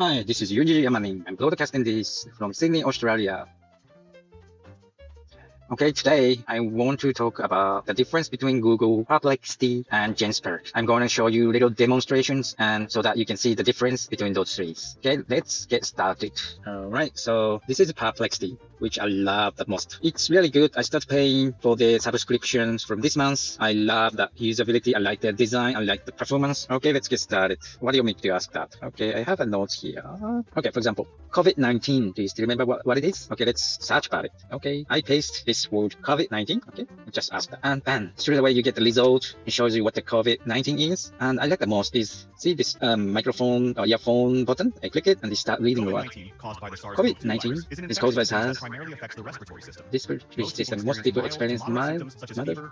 Hi, this is Yuji Yamani. I'm broadcasting this from Sydney, Australia. Okay, today I want to talk about the difference between Google, Perplexity, and GenSpark. I'm going to show you little demonstrations and so that you can see the difference between those three. Okay, let's get started. Alright, so this is Perplexity, which I love the most. It's really good. I started paying for the subscriptions from this month. I love the usability. I like the design. I like the performance. Okay, let's get started. What do you want me to ask that? Okay, I have a note here. Okay, for example, COVID-19. Do you still remember what it is? Okay, let's search about it. Okay, I paste this word COVID-19. Okay, just ask that. And bam, straight away you get the result. It shows you what the COVID-19 is. And I like the most is, see this microphone or earphone button? I click it and they start reading what. COVID-19 is caused by SARS. This system, most people experience mild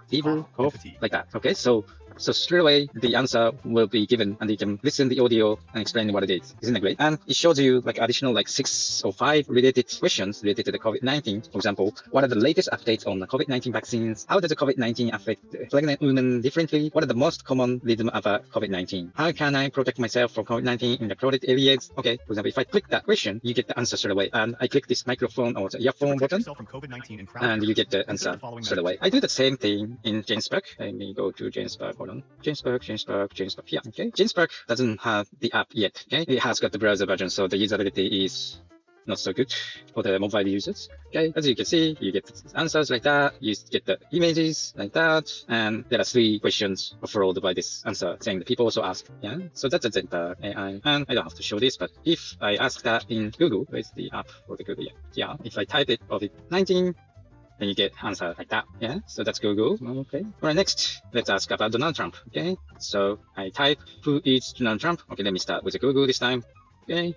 fever, cough, like that. Okay, so straight away the answer will be given and you can listen the audio and explain what it is. Isn't that great? And it shows you like additional like 6 or 5 related questions related to the COVID-19. For example, what are the latest updates on the COVID-19 vaccines? How does the COVID-19 affect pregnant women differently? What are the most common rhythm of COVID-19? How can I protect myself from COVID-19 in the crowded areas? Okay, for example, if I click that question, you get the answer straight away. And I click this microphone or the earphone button, and you get the answer straight away. I do the same thing in GenSpark. Let me go to GenSpark. Hold on. GenSpark. Yeah, okay. GenSpark doesn't have the app yet. Okay, it has got the browser version, so the usability is not so good for the mobile users. Okay, as you can see, you get answers like that, you get the images like that, and there are 3 questions followed by this answer saying the people also ask. Yeah, so that's a GenSpark AI, and I don't have to show this, but if I ask that in Google, where's the app for the Google? Yeah, if I type it COVID-19, then you get answer like that. Yeah, so that's Google. Okay. All right, next, let's ask about Donald Trump. Okay, so I type who is Donald Trump. Okay, let me start with the Google this time. Okay.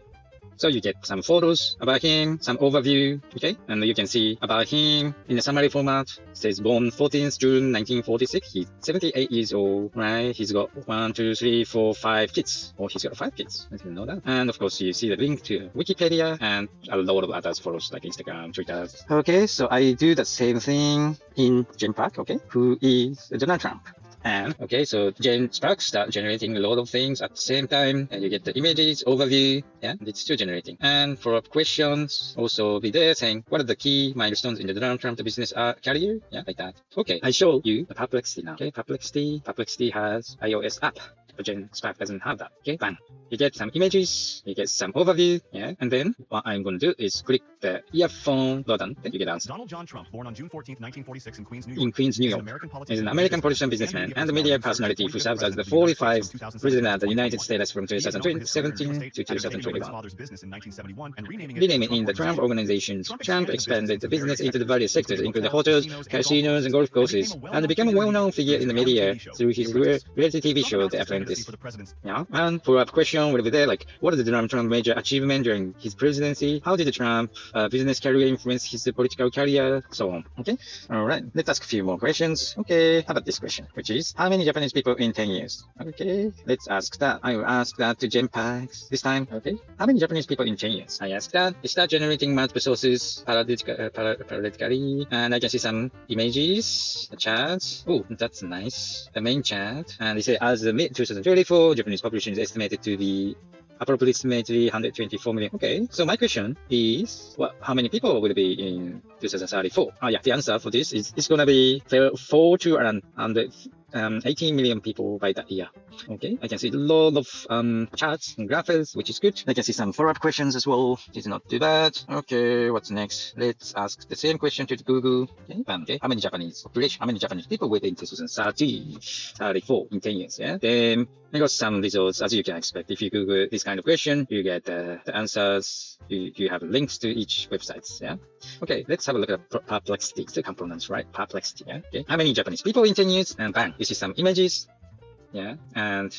So you get some photos about him, some overview, okay? And you can see about him in the summary format. It says born 14th June 1946. He's 78 years old, right? He's got 1, 2, 3, 4, 5 kids. Or he's got 5 kids. I didn't know that. And of course, you see the link to Wikipedia and a lot of other photos like Instagram, Twitter. Okay, so I do the same thing in GenSpark, okay? Who is Donald Trump? And okay, so GenSpark start generating a lot of things at the same time, and you get the images, overview, yeah, it's still generating. And follow-up questions also be there saying, what are the key milestones in the Donald Trump business career? Yeah, like that. Okay, I show you the Perplexity now. Okay, Perplexity has iOS app. But GenSpark doesn't have that. Okay, bang. You get some images, you get some overview, yeah, and then what I'm going to do is click the earphone button, then you get answer. Donald John Trump, born on June 14th, 1946 in Queens, New York. Is an American politician, businessman, and a media personality who served as the 45th president of the United States from 2017 to 2021. Renaming in the Trump organization, Trump expanded the business into the various sectors, including hotels, casinos, and golf courses, and became a well-known figure in the media through his reality TV show, The Apprentice. Yeah, and follow-up question will be there, like, what is the Donald Trump major achievement during his presidency? How did the Trump business career influence his political career? So on. Okay, all right, let's ask a few more questions. Okay, how about this question, which is, how many Japanese people in 10 years? Okay, let's ask that. I will ask that to GenSpark this time. Okay, how many Japanese people in 10 years? I ask that. They start generating multiple sources parallelically, and I can see some images, a chat. Oh, that's nice. The main chat, and they say as the mid-2024, Japanese population is estimated to be approximately 124 million. Okay, so my question is, how many people will be in 2034? Yeah, the answer for this is it's gonna be 4 to around 18 million people by that year. Okay, I can see a lot of charts and graphs, which is good. I can see some follow-up questions as well. It's not too bad. Okay, what's next? Let's ask the same question to Google. Okay, how many Japanese people will be in 2034 in 10 years? Yeah, then I got some results as you can expect. If you Google this kind of question, you get the answers. You have links to each websites. Yeah. Okay, let's have a look at Perplexity. It's the components, right? Perplexity. Yeah. Okay, how many Japanese people in 10 years? And bang, you see some images, yeah, and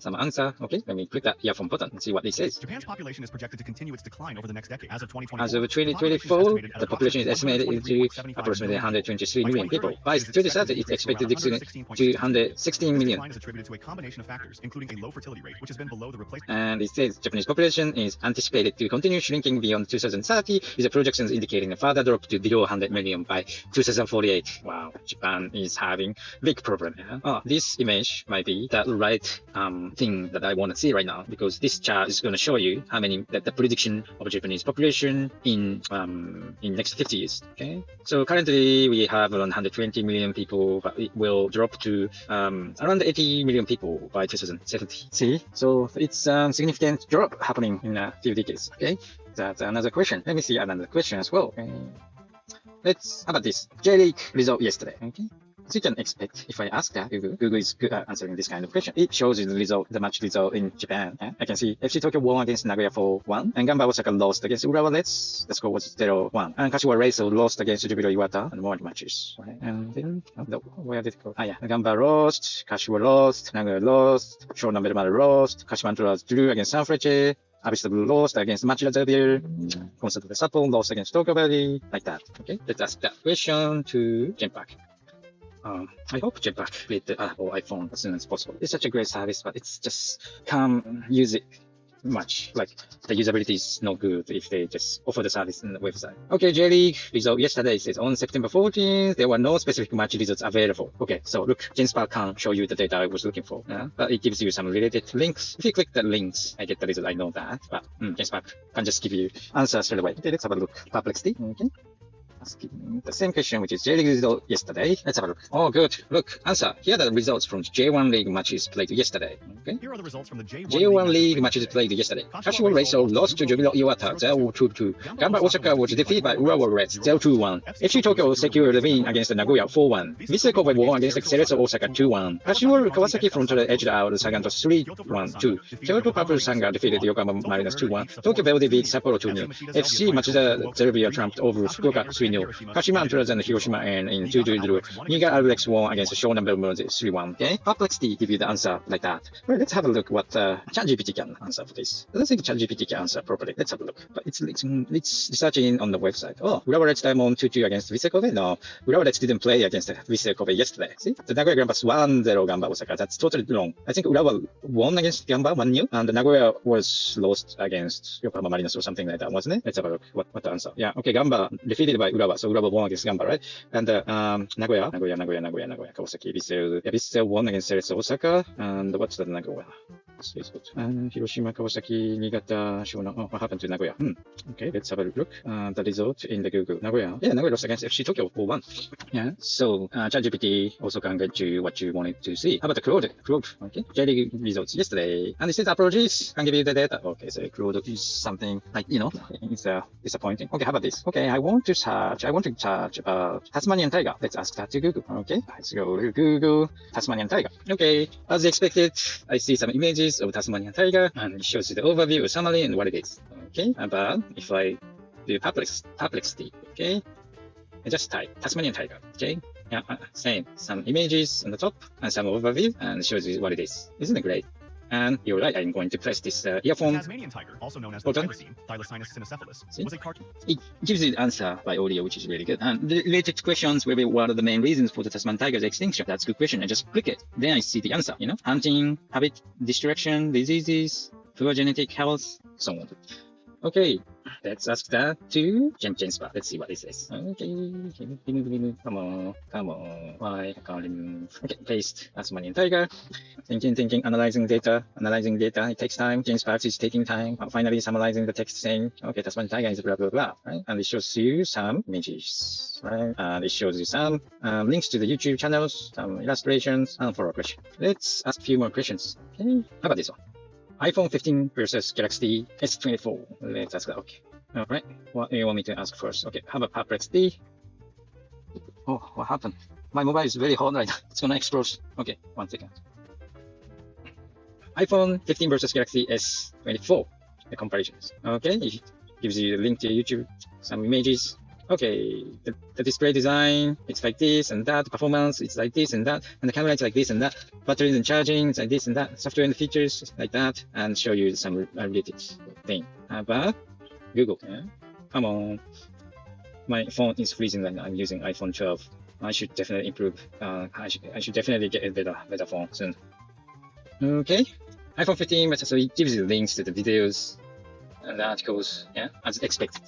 some answer. Okay, let me click that earphone button and see what this says. Japan's population is projected to continue its decline over the next decade. As of 2024, the population is estimated to approximately 123 million people. By 2030, it's expected to exceed 216 million. Is attributed to a combination of factors, including a low fertility rate, which has been below the replacement. And it says Japanese population is anticipated to continue shrinking beyond 2030, with the projections indicating a further drop to below 100 million by 2048. Wow, Japan is having big problem. Yeah? Oh, this image might be the right thing that I want to see right now, because this chart is going to show you how many the prediction of Japanese population in next 50 years. Okay, so currently we have around 120 million people, but it will drop to around 80 million people by 2070. See, so it's a significant drop happening in a few decades. Okay, that's another question. Let me see another question as well. Okay. How about this? J-League result yesterday. Okay. So you can expect, if I ask that, Google is good at answering this kind of question. It shows you the result, the match result in Japan. Yeah? I can see FC Tokyo won against Nagoya 4-1, and Gamba Osaka lost against Urawa Reds. The score was 0-1. And Kashiwa Reysol lost against Jubilo Iwata, and more matches. Right? And then, where did it go? Gamba lost, Kashiwa lost, Nagoya lost, Shonan Bellmare lost, Kashima Antlers drew against Sanfrecce, Avista Blue lost against Machida Xavier, Constantine Sappho lost against Tokyo Valley, like that. Okay, let's ask that question to GenSpark. I hope GenSpark with the Apple iPhone as soon as possible. It's such a great service, but it's just can't use it much. Like the usability is not good if they just offer the service on the website. Okay, J-League result yesterday says on September 14th, there were no specific match results available. Okay, so look, GenSpark can't show you the data I was looking for, but it gives you some related links. If you click the links, I get the result. I know that, but GenSpark can just give you answers straight away. Okay, let's have a look. Perplexity. Okay. Asking the same question, which is J-League result yesterday. Let's have a look. Oh, good. Look, answer. Here are the results from J1 League matches played yesterday. Okay. Here are the results from the J1 League matches played yesterday. Kashiwa Reysol lost to Jubilo Iwata 0-2. Gamba Osaka was defeated by Urawa Reds 0-1. FC Tokyo secured the win against Nagoya 4-1. Vissel Kobe won against Cerezo Osaka 2-1. Kashiwa Kawasaki fronted edged out Saganto 3-1-2. Kyoto Purple Sanga defeated Yokohama Mariners 2-1. Tokyo Verde beat Sapporo 2-0. FC Machida Serbia trumped over Fukuoka 3-0. Kashima Antlers and Hiroshima and in 2-2 drew. Niga Alex won against Shonan Bellmare 3-1. Okay, Perplexity give you the answer like that. Well, let's have a look what ChatGPT can answer for this. I don't think ChatGPT can answer properly. Let's have a look. But it's researching on the website. Oh, Urawa Reds Diamond 2-2 against Vissel Kobe? No, Urawa Reds didn't play against Vissel Kobe yesterday. See, the Nagoya Grampus 1-0 Gamba Osaka. That's totally wrong. I think Urawa won against Gamba 1-0, and the Nagoya was lost against Yokohama Mariners or something like that, wasn't it? Let's have a look. What the answer? Yeah, okay, Gamba defeated by Urawa, so Urawa won against Gamba, right? And Nagoya, Kawasaki, Vissel won against Cerezo Osaka, and what's the Nagoya? And Hiroshima, Kawasaki, Niigata, Shonan. Oh, what happened to Nagoya? Okay, let's have a look. The result in the Google. Nagoya. Yeah, Nagoya lost against FC Tokyo 4-1. Yeah, so ChatGPT also can get you what you wanted to see. How about the Claude? Okay. J-League results yesterday. And it says apologies. Can give you the data. Okay, so Claude is something like, it's disappointing. Okay, how about this? Okay, I want to search about Tasmanian Tiger. Let's ask that to Google. Okay, let's go to Google, Tasmanian Tiger. Okay, as expected, I see some images of Tasmanian Tiger, and it shows you the overview, a summary, and what it is. Okay, but if I do Perplexity, okay, I just type Tasmanian Tiger. Okay, yeah, same, some images on the top and some overview, and it shows you what it is. Isn't it great? And you're right, I'm going to press this earphone. Tasmanian tiger, also known as the tiger scene, Thylacynus cynocephalus, was a cartoon. It gives you the answer by audio, which is really good. And the related questions will be what are the main reasons for the Tasman tiger's extinction? That's a good question. I just click it. Then I see the answer, hunting, habit, distraction, diseases, poor genetic health, so on. Okay, let's ask that to GemSpark. Let's see what it says. Okay, come on. Why can't I move? Okay, paste Tasmanian Tiger. Thinking, analyzing data. It takes time. GemSpark is taking time. Finally summarizing the text saying, okay, Tasmanian Tiger is blah, blah, blah, right? And it shows you some images, right? And it shows you some links to the YouTube channels, some illustrations, and follow-up question. Let's ask a few more questions. Okay, how about this one? iPhone 15 versus Galaxy S24. Let's ask that. Okay. All right. What do you want me to ask first? Okay. How about Perplexity? Oh, what happened? My mobile is very hot right now. It's gonna explode. Okay, 1 second. iPhone 15 versus Galaxy S24. The comparisons. Okay. It gives you the link to YouTube, some images. Okay, the display design, it's like this and that, performance, it's like this and that, and the camera, it's like this and that, batteries and charging, it's like this and that, software and features, like that, and show you some related thing. But Google, come on. My phone is freezing right now. I'm using iPhone 12. I should definitely improve. I should definitely get a better phone soon. Okay, iPhone 15, so it gives you links to the videos and the articles, as expected.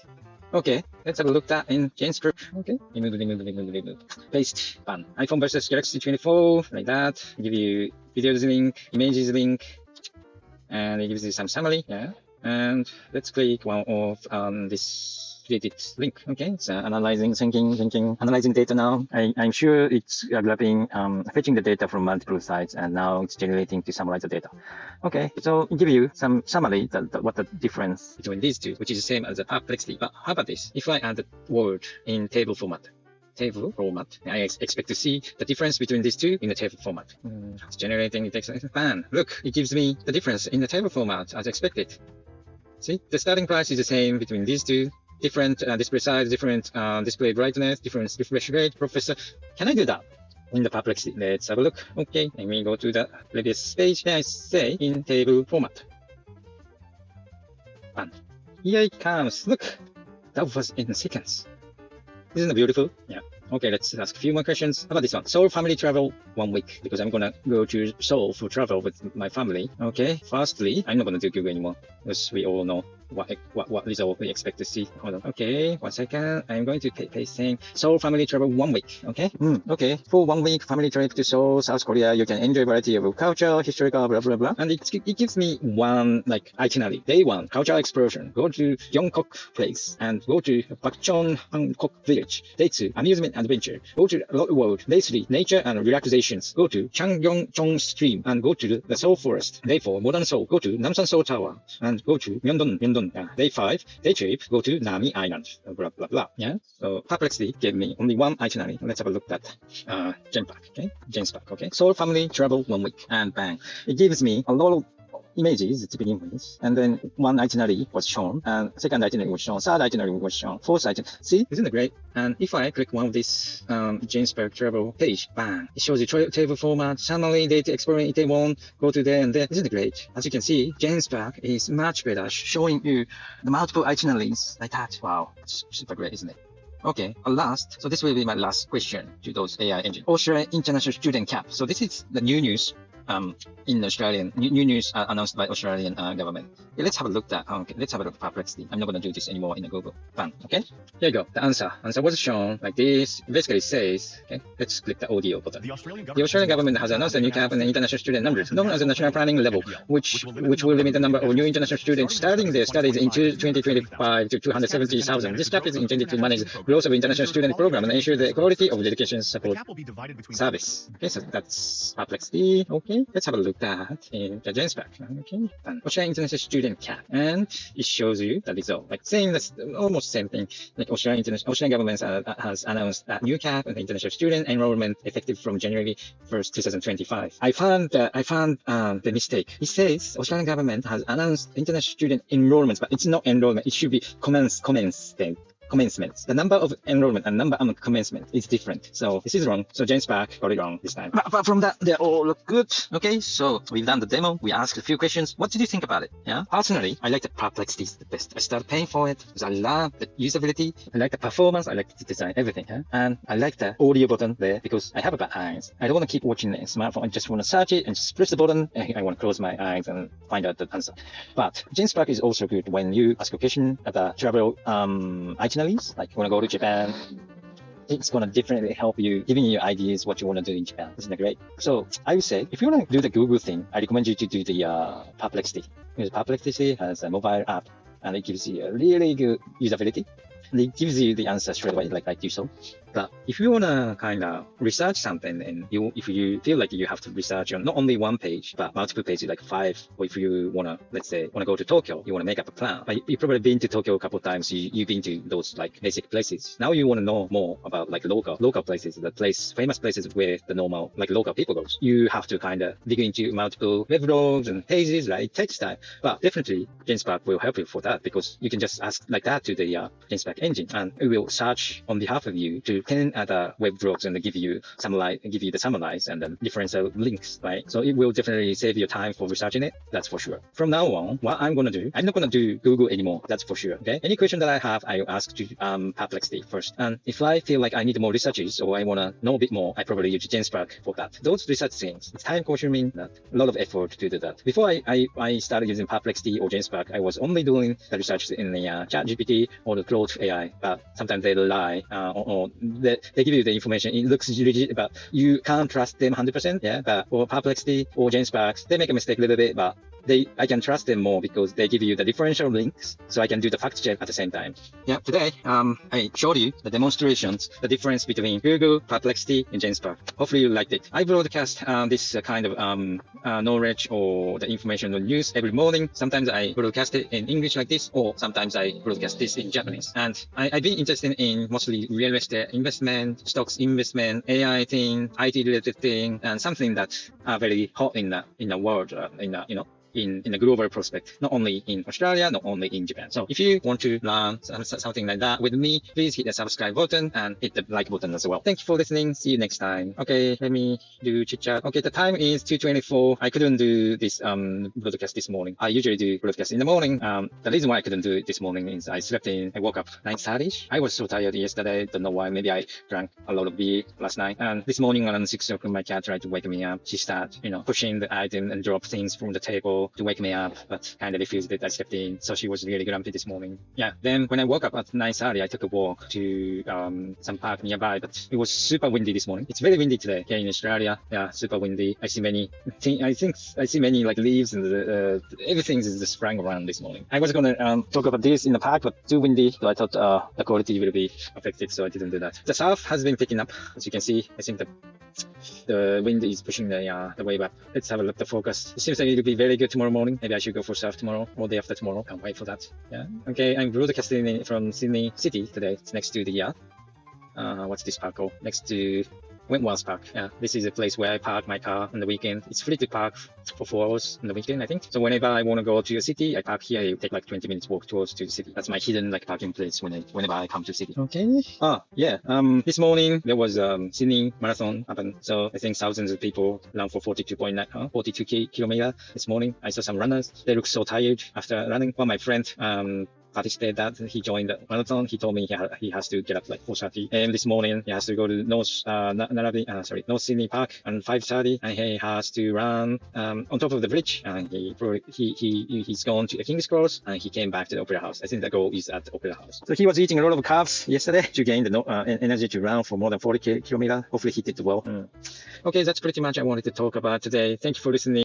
Okay, let's have a look at in GenSpark. Okay, remove. Paste, iPhone versus Galaxy 24, like that. Give you videos link, images link, and it gives you some summary. Yeah, and let's click one of this created link. Okay, so analyzing, thinking, analyzing data now. I'm sure it's grabbing, fetching the data from multiple sites, and now it's generating to summarize the data. Okay, so it give you some summary what the difference between these two, which is the same as the Perplexity. But how about this? If I add the word in table format, I expect to see the difference between these two in the table format. It's generating, it takes a fan. Look, it gives me the difference in the table format as expected. See, the starting price is the same between these two. Different display size, different display brightness, different refresh rate, professor. Can I do that in the Perplexity? Let's have a look. Okay, let me go to the previous page. Here I say in table format. And here it comes. Look, that was in seconds. Isn't it beautiful? Yeah. Okay, let's ask a few more questions. How about this one? Seoul family travel 1 week, because I'm gonna go to Seoul for travel with my family. Okay, firstly, I'm not gonna do Google anymore, because we all know what result we expect to see. Hold on. Okay, 1 second. I'm going to paste saying Seoul family travel 1 week. Okay. Okay. For 1 week family trip to Seoul, South Korea, you can enjoy variety of culture, historical, blah blah blah. And it gives me one like itinerary. Day 1, cultural exploration. Go to Yongkok Place and go to Bakcheon Hankook Village. Day 2, amusement adventure. Go to Lot World. Day 3, nature and relaxations. Go to Changgyeongchong Stream and go to the Seoul Forest. Day 4, modern Seoul. Go to Namsan Seoul Tower and go to Myeongdong. Day 5, day trip, go to Nami Island, blah, blah, blah. Yeah. So Perplexity gave me only one itinerary. Let's have a look at GenSpark. Okay. GenSpark. Okay. Seoul family travel 1 week, and bang. It gives me a lot of images to begin with, and then one itinerary was shown, and second itinerary was shown, third itinerary was shown, fourth itinerary. See, isn't it great? And if I click one of this GenSpark travel page, bang, it shows you table format, summary, data exploring Itaewon, go to there and there. Isn't it great? As you can see, GenSpark is much better, showing you the multiple itineraries like that. Wow, it's super great, isn't it? Okay, last, so this will be my last question to those AI engines. Australian International Student Camp. So this is the new news in Australian, new news announced by Australian government. Okay, let's have a look at let's have a look at Perplexity. I'm not going to do this anymore in the Google. Fun. Okay, here you go. The answer was shown like this. Basically it says, okay, let's click the audio button. The Australian government has announced a new cap on the international student numbers, known as the national planning level, which will limit the number of new international students starting their studies in 2025 to 270,000. This cap is intended to manage growth of international student program and ensure the quality of education support service. Okay, so that's Perplexity. Okay, let's have a look at that in the GenSpark. Okay, and Australian International Student Cap, and it shows you the result. Like saying that's almost same thing. Like Australian government has announced a new cap on the international student enrollment effective from January 1st, 2025. I found the mistake. It says Australian government has announced international student enrollments, but it's not enrollment. It should be commencement. The number of enrollment and number of commencement is different. So this is wrong. So GenSpark got it wrong this time. But apart from that, they all look good. Okay, so we've done the demo. We asked a few questions. What did you think about it? Yeah. Personally, I like the Perplexity the best. I started paying for it because I love the usability. I like the performance. I like the design, everything. Yeah? And I like the audio button there because I have bad eyes. I don't want to keep watching the smartphone. I just want to search it and just press the button. And I want to close my eyes and find out the answer. But GenSpark is also good when you ask a question about travel itineraries. Like you want to go to Japan, it's going to definitely help you, giving you ideas what you want to do in Japan. Isn't that great? So I would say, if you want to do the Google thing, I recommend you to do the Perplexity. Because Perplexity has a mobile app, and it gives you a really good usability. And it gives you the answer straight away, like you saw. But if you want to kind of research something, and if you feel like you have to research on not only one page, but multiple pages, like 5, or if you want to, let's say, go to Tokyo, you want to make up a plan. Like, you've probably been to Tokyo a couple of times, you've been to those like basic places. Now you want to know more about like local places, famous places where the normal like local people goes. You have to kind of dig into multiple web blogs and pages, right? It takes time. But definitely GenSpark will help you for that, because you can just ask like that to the GenSpark engine, and it will search on behalf of you to 10 other web blogs and give you the summarize and then differential links, right? So it will definitely save your time for researching it. That's for sure. From now on, what I'm going to do, I'm not going to do Google anymore. That's for sure. Okay. Any question that I have, I will ask to Perplexity first. And if I feel like I need more researches or I want to know a bit more, I probably use GenSpark for that. Those research things, it's time consuming, a lot of effort to do that. Before I started using Perplexity or GenSpark, I was only doing the research in the ChatGPT or the Claude AI, but sometimes they lie or they give you the information. It looks legit, but you can't trust them 100%. Yeah, but for Perplexity or GenSpark, they make a mistake a little bit, but I can trust them more because they give you the differential links, so I can do the fact check at the same time. Yeah, today I showed you the demonstrations, the difference between Google, Perplexity, and GenSpark. Hopefully you liked it. I broadcast this kind of knowledge or the information on news every morning. Sometimes I broadcast it in English like this, or sometimes I broadcast this in Japanese. And I've been interested in mostly real estate investment, stocks investment, AI thing, IT related thing, and something that are very hot in the world, in a global prospect, not only in Australia, not only in Japan. So if you want to learn something like that with me, please hit the subscribe button and hit the like button as well. Thank you for listening. See you next time. Okay, let me do chit chat. Okay, the time is 2:24. I couldn't do this broadcast this morning. I usually do broadcast in the morning. The reason why I couldn't do it this morning is I woke up 9:30. I was so tired yesterday. Don't know why. Maybe I drank a lot of beer last night. And this morning around 6 o'clock, my cat tried to wake me up. She started, pushing the item and drop things from the table to wake me up, but kind of refused it. I slept in, so she was really grumpy this morning. Yeah, then when I woke up at 9:30, I took a walk to some park nearby, but it was super windy this morning. It's very windy today here in Australia. Yeah, super windy. I see many like leaves and everything is just sprang around this morning. I was gonna talk about this in the park, but too windy, so I thought the quality will be affected, so I didn't do that. The south has been picking up, as you can see. I think the wind is pushing the wave up. Let's have a look at the focus. It seems like it will be very good tomorrow morning. Maybe I should go for surf tomorrow or day after tomorrow. Can't wait for that. Yeah. Okay, I'm broadcasting from Sydney City today. It's next to the what's this park called? Next to Wentworth Park. Yeah, this is a place where I park my car on the weekend. It's free to park for 4 hours on the weekend, I think. So whenever I want to go to a city, I park here. I take like 20 minutes walk towards to the city. That's my hidden like parking place whenever I come to the city. Okay. Yeah. This morning there was Sydney Marathon happened. So I think thousands of people ran for 42 kilometers this morning. I saw some runners. They look so tired after running. Well, my friend participated that. He joined the marathon. He told me he has to get up like 4:30 a.m. this morning. He has to go to North Sydney Park at 5:30, and he has to run on top of the bridge. And he's gone to the King's Cross, and he came back to the Opera House. I think the goal is at the Opera House. So he was eating a lot of carbs yesterday to gain the energy to run for more than 40 kilometers. Hopefully he did well. Okay, that's pretty much I wanted to talk about today. Thank you for listening.